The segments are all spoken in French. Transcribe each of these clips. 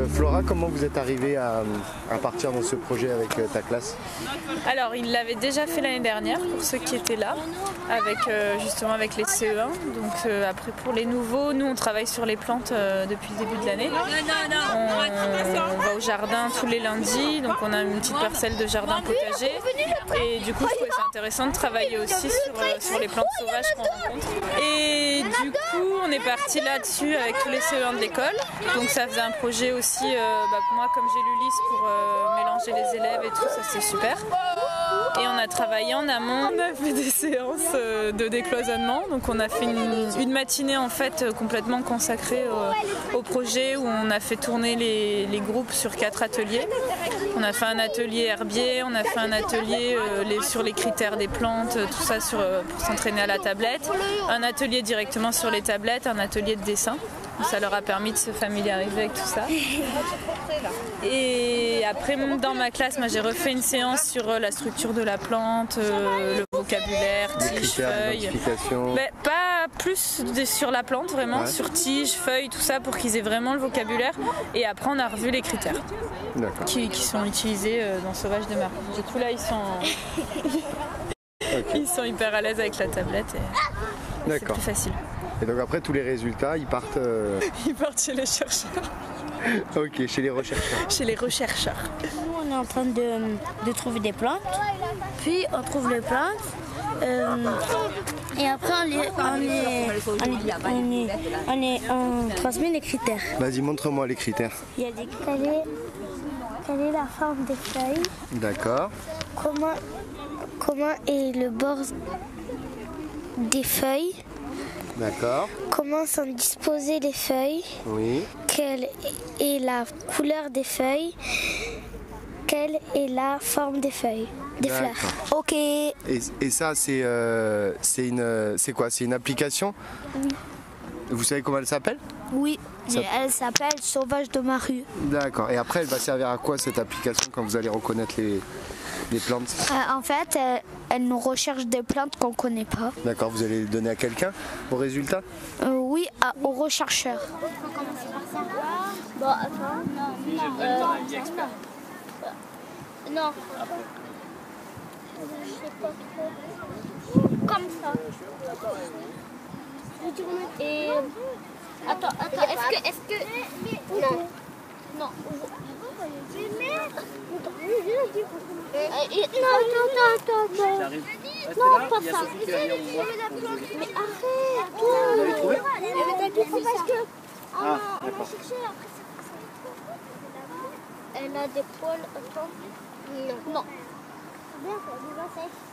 Flora, comment vous êtes arrivée à partir dans ce projet avec ta classe? Alors, il l'avait déjà fait l'année dernière pour ceux qui étaient là, avec, justement avec les CE1. Donc après pour les nouveaux, nous on travaille sur les plantes depuis le début de l'année. On va au jardin tous les lundis, donc on a une petite parcelle de jardin potager. Et du coup je trouvais ça intéressant de travailler aussi sur les plantes sauvages qu'on rencontre. Et du coup on est parti là-dessus avec tous les CE1 de l'école. Donc ça faisait un projet aussi, moi comme j'ai l'Ulysse pour mélanger les élèves et tout, ça c'est super. Et on a travaillé en amont, on a fait des séances de décloisonnement. Donc on a fait une matinée en fait complètement consacrée au projet où on a fait tourner les groupes sur 4 ateliers. On a fait un atelier herbier, on a fait un atelier sur les critères des plantes, tout ça pour s'entraîner à la tablette. Un atelier directement sur les tablettes, un atelier de dessin. Ça leur a permis de se familiariser avec tout ça. Et après, dans ma classe, j'ai refait une séance sur la structure de la plante, le vocabulaire, tige, feuille. Pas plus sur la plante, vraiment, ouais. Sur tige, feuille, tout ça, pour qu'ils aient vraiment le vocabulaire. Et après, on a revu les critères qui sont utilisés dans Sauvage de Mar. Du coup, là, ils sont hyper à l'aise avec la tablette. C'est plus facile. Et donc après tous les résultats, ils partent... Ils partent chez les chercheurs. Ok, chez les rechercheurs. Chez les rechercheurs. Nous on est en train de trouver des plantes, puis on trouve les plantes, et après on transmet les critères. Vas-y, montre-moi les critères. Il y a des quelle est la forme des feuilles? D'accord. Comment est le bord des feuilles? D'accord. Comment sont disposées les feuilles? Oui. Quelle est la couleur des feuilles? Quelle est la forme des feuilles? Des fleurs. Ok. Et ça, c'est quoi? C'est une application? Oui. Vous savez comment elle s'appelle? Oui. Elle s'appelle Sauvage de ma rue. D'accord. Et après, elle va servir à quoi cette application quand vous allez reconnaître les plantes? En fait, elle nous recherche des plantes qu'on ne connaît pas. D'accord. Vous allez les donner à quelqu'un au résultat? Oui, aux rechercheurs. Bon, attends. Non. Comme ça. Et attends, est-ce que non. Non. Attends. Non, pas ça. Mais arrête, toi. Parce que on a cherché après. Elle a des poils. Attends. Non.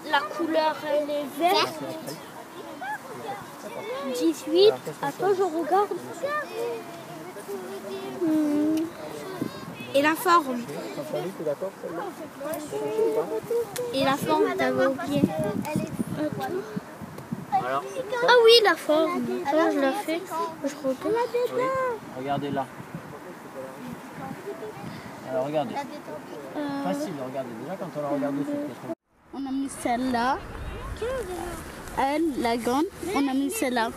La couleur, elle est verte. 18. Attends, je regarde. Et la forme. Et la forme, t'avais oublié. Alors, ah oui, la forme. Ça, je l'ai fait. Je regarde. Oui. Regardez là. Alors regardez. Facile, regardez. Déjà quand on la regarde dessus. On a mis celle-là. Elle, la grande, on a mis celle-là.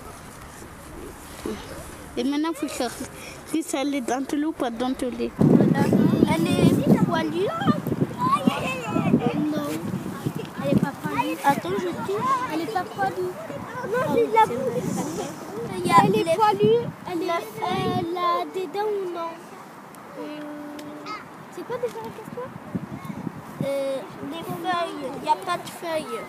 Et maintenant, il faut chercher si elle est dentelée ou pas dentelée. Elle est poilue. Non. Elle est pas poilue. Attends, je dis, elle est pas poilue. Non, c'est de la poule. Elle est poilue. Elle a des dents ou non? C'est quoi déjà la question? Les feuilles. Il n'y a pas de feuilles.